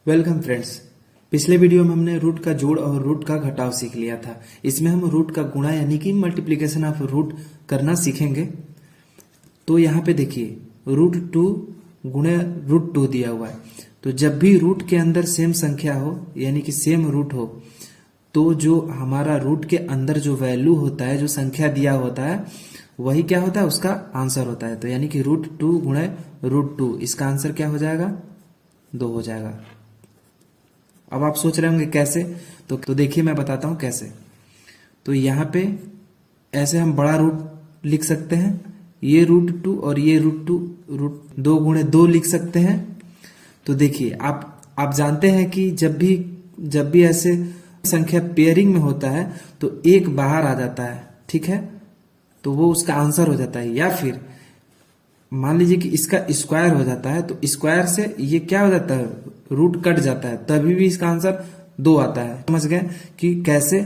Welcome friends. पिछले video में हमने रूट का जोड़ और रूट का घटाव सीख लिया था। इसमें हम रूट का गुणा यानी कि मल्टीप्लिकेशन ऑफ रूट करना सीखेंगे। तो यहाँ पे देखिए √2 गुणे √2 दिया हुआ है। तो जब भी रूट के अंदर सेम संख्या हो यानी कि सेम रूट हो तो जो हमारा रूट के अंदर जो वैल्यू होता है, जो संख्या दिया होता है, वही क्या होता है, उसका आंसर होता है। तो यानी कि √2 गुणे √2, इसका आंसर क्या हो जाएगा, 2 हो जाएगा। अब आप सोच रहे होंगे कैसे, तो देखिए मैं बताता हूं कैसे। तो यहाँ पे ऐसे हम बड़ा रूट लिख सकते हैं, ये √2 और ये √2 गुणे 2 लिख सकते हैं। तो देखिए आप जानते हैं कि जब भी ऐसे संख्या पेयरिंग में होता है तो एक बाहर आ जाता है, ठीक है, तो वो उसका आंसर हो जाता है। या फिर मान लीजिए कि इसका स्क्वायर हो जाता है, तो स्क्वायर से ये क्या हो जाता है, रूट कट जाता है, तभी भी इसका आंसर 2 आता है। समझ गए कि कैसे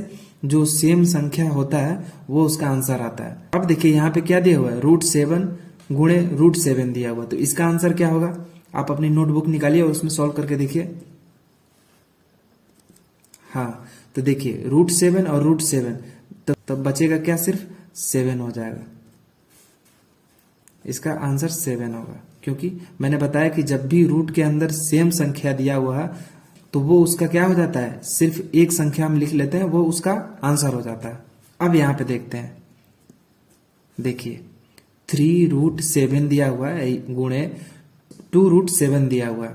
जो सेम संख्या होता है वो उसका आंसर आता है। अब देखिए यहाँ पे क्या दिया हुआ है, √7 गुणे √7 दिया हुआ, तो इसका आंसर क्या होगा, आप अपनी नोटबुक निकालिए और उसमें सॉल्व करके देखिए। हाँ, तो देखिए √7 और √7, तब बचेगा क्या, सिर्फ 7 हो जाएगा। इसका आंसर 7 होगा, क्योंकि मैंने बताया कि जब भी रूट के अंदर सेम संख्या दिया हुआ है तो वो उसका क्या हो जाता है, सिर्फ एक संख्या हम लिख लेते हैं, वो उसका आंसर हो जाता है। अब यहां पे देखते हैं, देखिए 3√7 दिया हुआ है गुणे 2√7 दिया हुआ है।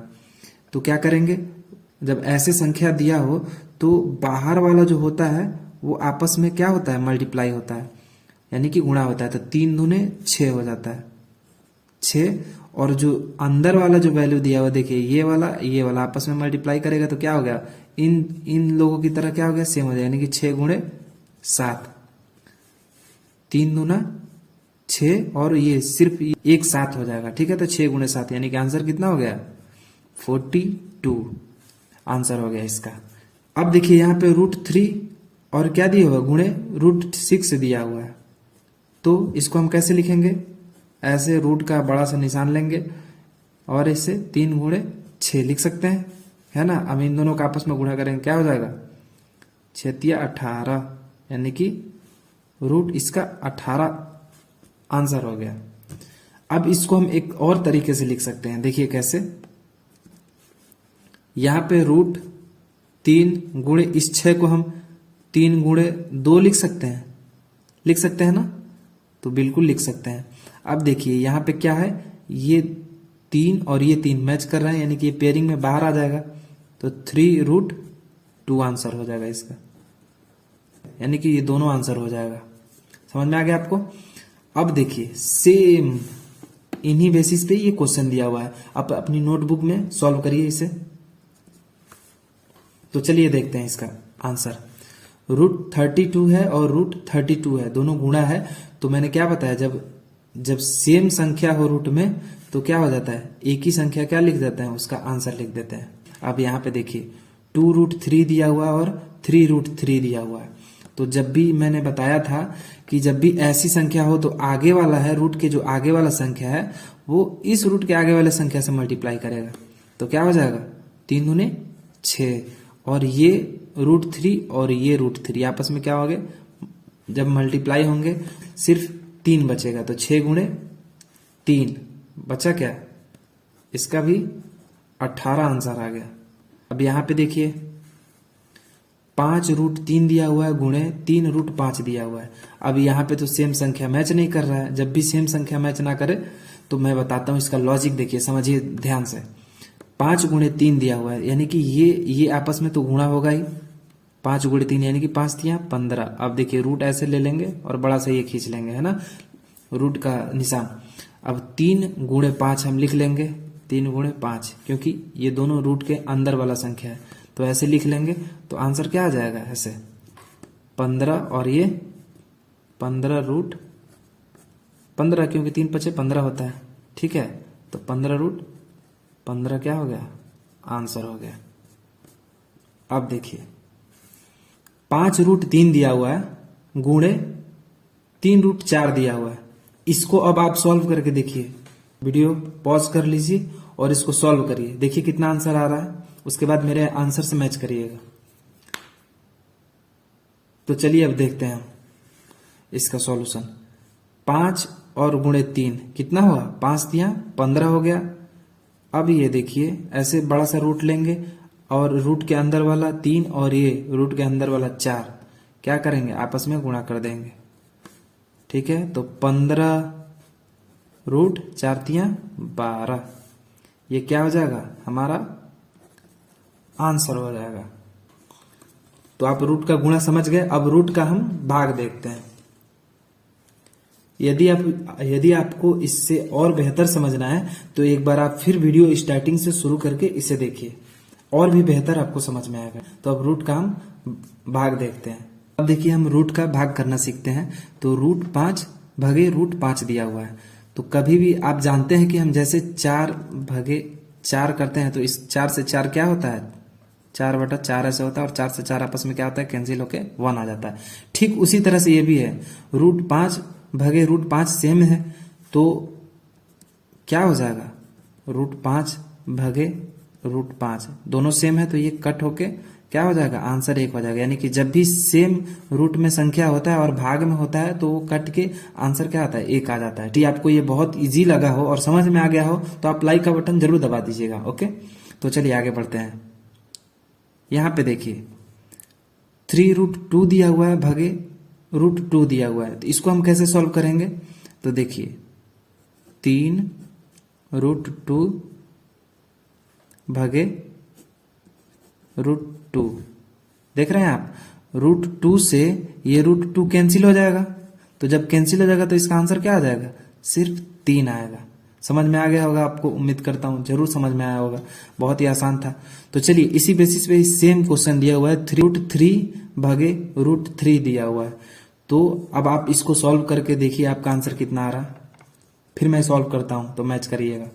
तो क्या करेंगे, जब ऐसे संख्या दिया हो तो बाहर वाला जो होता है वो आपस में क्या होता है, मल्टीप्लाई होता है, यानी कि गुणा होता है। तो 3 दूने 6 हो जाता है, 6, और जो अंदर वाला जो वैल्यू दिया हुआ, देखिए ये वाला आपस में मल्टीप्लाई करेगा तो क्या हो गया, इन लोगों की तरह क्या हो गया, सेम हो जाएगा, यानी कि 6 गुणे 7, 3 दूना 6, और ये सिर्फ एक 7 हो जाएगा, ठीक है। तो 6 गुणे 7 यानी कि आंसर कितना हो गया, 42 आंसर हो गया इसका। अब देखिए यहाँ पे √3 और क्या दिया हुआ, गुणे √6 दिया हुआ है। तो इसको हम कैसे लिखेंगे, ऐसे रूट का बड़ा सा निशान लेंगे और इसे 3 गुणे 6 लिख सकते हैं, है ना। अब इन दोनों का आपस में गुणा करेंगे, क्या हो जाएगा, 6 × 18, यानी कि रूट इसका 18 आंसर हो गया। अब इसको हम एक और तरीके से लिख सकते हैं, देखिए कैसे। यहां पे √3 गुणे इस 6 को हम 3 गुणे 2 लिख सकते हैं ना, तो बिल्कुल लिख सकते हैं। अब देखिए यहाँ पे क्या है, ये 3 और ये 3 मैच कर रहे हैं, यानी कि ये पेयरिंग में बाहर आ जाएगा, तो 3√2 आंसर हो जाएगा इसका, यानी कि ये दोनों आंसर हो जाएगा। समझ में आ गया आपको। अब देखिए सेम इन्हीं बेसिस पे ये क्वेश्चन दिया हुआ है, आप अपनी नोटबुक में सॉल्व करिए इसे। तो चलिए देखते हैं इसका आंसर। √32 है और √32 है, दोनों गुणा है। तो मैंने क्या बताया, जब सेम संख्या हो रूट में तो क्या हो जाता है, एक ही संख्या क्या लिख देते हैं, उसका आंसर लिख देते हैं। अब यहाँ पे देखिए 2√3 दिया हुआ और 3√3 दिया हुआ है। तो जब भी मैंने बताया था कि जब भी ऐसी संख्या हो तो आगे वाला है, रूट के जो आगे वाला संख्या है वो इस रूट के आगे वाले संख्या से मल्टीप्लाई करेगा, तो क्या हो जाएगा, 3 दूने 6, और ये √3 और ये √3 आपस में क्या हो गए, जब मल्टीप्लाई होंगे सिर्फ 3 बचेगा, तो 6 गुणे 3 बचा क्या, इसका भी 18 आंसर आ गया। अब यहां पे देखिए 5√3 दिया हुआ है गुणे 3√5 दिया हुआ है। अब यहाँ पे तो सेम संख्या मैच नहीं कर रहा है। जब भी सेम संख्या मैच ना करे तो मैं बताता हूँ इसका लॉजिक, देखिए समझिए ध्यान से। 5 गुणे 3 दिया हुआ है, यानी कि ये आपस में तो गुणा होगा ही, 5 गुणे 3 यानी कि 5 × 15। अब देखिए रूट ऐसे ले लेंगे और बड़ा सा ये खींच लेंगे, है ना, रूट का निशान। अब 3 गुणे 5 हम लिख लेंगे, 3 गुणे 5, क्योंकि ये दोनों रूट के अंदर वाला संख्या है, तो ऐसे लिख लेंगे। तो आंसर क्या आ जाएगा, ऐसे 15, और ये 15 क्योंकि 3 × 5 = 15 होता है, ठीक है। तो 15 क्या हो गया, आंसर हो गया। अब देखिए 5√3 दिया हुआ है गुणे 3√4 दिया हुआ है। इसको अब आप सॉल्व करके देखिए, वीडियो पॉज कर लीजिए और इसको सॉल्व करिए, देखिए कितना आंसर आ रहा है। उसके बाद मेरे आंसर से मैच करिएगा। तो चलिए अब देखते हैं हम इसका सॉल्यूशन। 5 और गुणे 3 कितना हुआ, 5 दिया 15 हो गया। अब ये देखिए ऐसे बड़ा सा रूट लेंगे और रूट के अंदर वाला 3 और ये रूट के अंदर वाला 4 क्या करेंगे, आपस में गुणा कर देंगे। ठीक है, तो 15 रूट 4 तिया 12, ये क्या हो जाएगा, हमारा आंसर हो जाएगा। तो आप रूट का गुणा समझ गए। अब रूट का हम भाग देखते हैं। यदि आपको इससे और बेहतर समझना है तो एक बार आप फिर वीडियो स्टार्टिंग से शुरू करके इसे देखिए, और भी बेहतर आपको समझ में आएगा। तो अब रूट का हम भाग देखते हैं। अब देखिए हम रूट का भाग करना सीखते हैं। तो रूट 5 भागे रूट 5 दिया हुआ है। तो कभी भी आप जानते हैं कि हम जैसे 4 भागे 4 करते हैं तो इस 4 से 4 क्या होता है, 4/4 ऐसे होता है, और 4 से 4 आपस में क्या होता है, कैंसिल होके 1 आ जाता है। ठीक उसी तरह से ये भी है, रूट 5 भागे रूट 5 सेम है तो क्या हो जाएगा, रूट 5 भागे रूट 5 दोनों सेम है तो ये कट होके क्या हो जाएगा, आंसर 1 हो जाएगा। यानी कि जब भी सेम रूट में संख्या होता है और भाग में होता है तो वो कट के आंसर क्या आता है, 1 आ जाता है। ठीक, आपको ये बहुत इजी लगा हो और समझ में आ गया हो तो आप लाइक का बटन जरूर दबा दीजिएगा। ओके, तो चलिए आगे बढ़ते हैं। यहां पे देखिए 3√2 दिया हुआ है भागे √2 दिया हुआ है, तो इसको हम कैसे सॉल्व करेंगे। तो देखिए 3√2 भागे √2, देख रहे हैं आप, √2 से ये √2 कैंसिल हो जाएगा। तो जब कैंसिल हो जाएगा तो इसका आंसर क्या आ जाएगा, सिर्फ 3 आएगा। समझ में आ गया होगा आपको, उम्मीद करता हूं जरूर समझ में आया होगा, बहुत ही आसान था। तो चलिए इसी बेसिस पे सेम क्वेश्चन दिया हुआ है, 3√3 भागे √3 दिया हुआ है। तो अब आप इसको सॉल्व करके देखिए आपका आंसर कितना आ रहा है। फिर मैं सॉल्व करता हूं तो मैच करिएगा।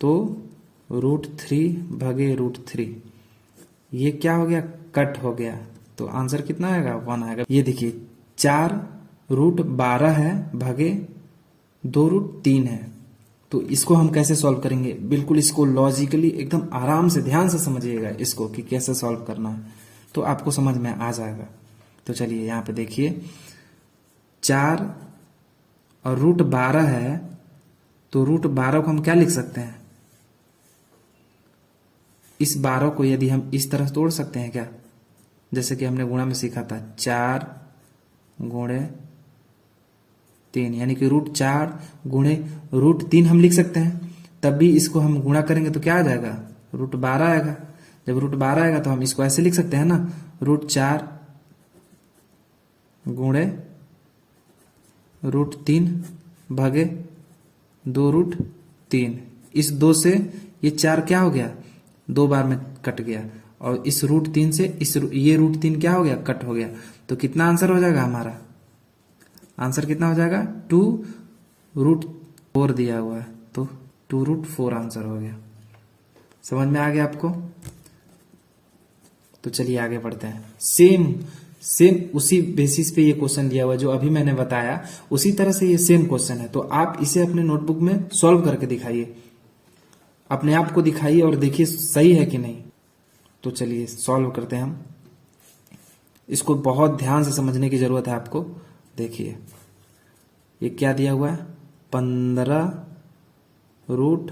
तो √3 भागे √3 ये क्या हो गया, कट हो गया, तो आंसर कितना आएगा, 1 आएगा। ये देखिए 4√12 है भागे 2√3 है। तो इसको हम कैसे सॉल्व करेंगे, बिल्कुल इसको लॉजिकली एकदम आराम से ध्यान से समझिएगा इसको कि कैसे सॉल्व करना है, तो आपको समझ में आ जाएगा। तो चलिए यहां पे देखिए 4 और √12 है, तो √12 को हम क्या लिख सकते हैं, इस 12 को यदि हम इस तरह तोड़ सकते हैं क्या, जैसे कि हमने गुणा में सीखा था 4 गुणे 3, यानी कि √4 गुणे √3 हम लिख सकते हैं। तब भी इसको हम गुणा करेंगे तो क्या आ जाएगा, √12 आएगा। जब √12 आएगा तो हम इसको ऐसे लिख सकते हैं ना, √4 गुणे √3 भागे 2√3। इस 2 से ये 4 क्या हो गया, 2 बार में कट गया, और इस √3 से ये √3 क्या हो गया, कट हो गया। तो कितना आंसर हो जाएगा हमारा, आंसर कितना हो जाएगा, 2√4 दिया हुआ है, तो 2√4 आंसर हो गया। समझ में आ गया आपको। तो चलिए आगे बढ़ते हैं। सेम उसी बेसिस पे ये क्वेश्चन दिया हुआ है जो अभी मैंने बताया, उसी तरह से ये सेम क्वेश्चन है। तो आप इसे अपने नोटबुक में सॉल्व करके दिखाइए, अपने आप को दिखाइए और देखिए सही है कि नहीं। तो चलिए सॉल्व करते हैं हम। इसको बहुत ध्यान से समझने की जरूरत है आपको। देखिए ये क्या दिया हुआ है, 15 रूट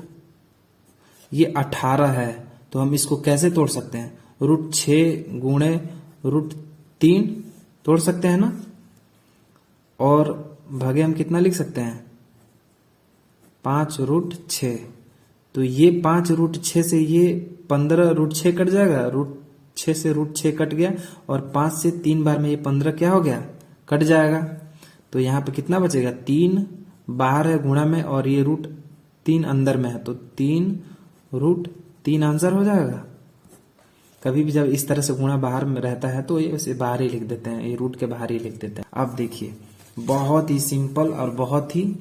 ये 18 है, तो हम इसको कैसे तोड़ सकते हैं, √6 गुणे √3 तोड़ सकते हैं ना, और भागे हम कितना लिख सकते हैं, 5√6। तो ये 5√6 से ये 15√6 कट जाएगा, √6 से √6 कट गया, और 5 से 3 बार में ये 15 क्या हो गया, कट जाएगा। तो यहाँ पे कितना बचेगा, 3 बाहर है गुणा में और ये √3 अंदर में है, तो 3√3 आंसर हो जाएगा। कभी भी जब इस तरह से गुणा बाहर में रहता है तो ये इसे बाहर ही लिख देते हैं, ये रूट के बाहर ही लिख देते हैं। अब देखिए बहुत ही सिंपल और बहुत ही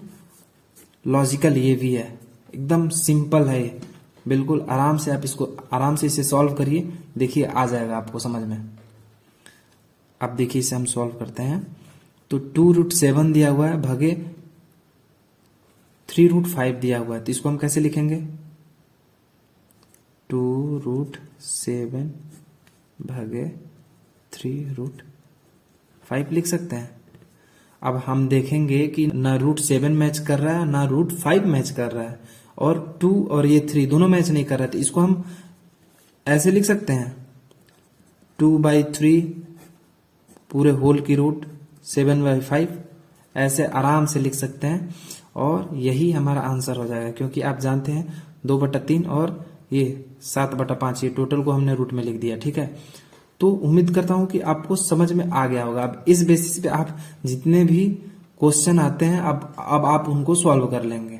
लॉजिकल ये भी है, एकदम सिंपल है ये, बिल्कुल आराम से आप इसको आराम से इसे सॉल्व करिए, देखिए आ जाएगा आपको समझ में। अब देखिए इसे हम सॉल्व करते हैं। तो 2√7 दिया हुआ है भागे 3√5 दिया हुआ है, तो इसको हम कैसे लिखेंगे, 2√7 भागे 3√5 लिख सकते हैं। अब हम देखेंगे कि ना √7 मैच कर रहा है ना √5 मैच कर रहा है, और 2 और ये 3 दोनों मैच नहीं कर रहे थे। इसको हम ऐसे लिख सकते हैं 2/3 पूरे होल की रूट 7/5, ऐसे आराम से लिख सकते हैं और यही हमारा आंसर हो जाएगा, क्योंकि आप जानते हैं 2/3 और ये 7/5 ये टोटल को हमने रूट में लिख दिया। ठीक है, तो उम्मीद करता हूं कि आपको समझ में आ गया होगा। अब इस बेसिस पे आप जितने भी क्वेश्चन आते हैं अब आप उनको सॉल्व कर लेंगे।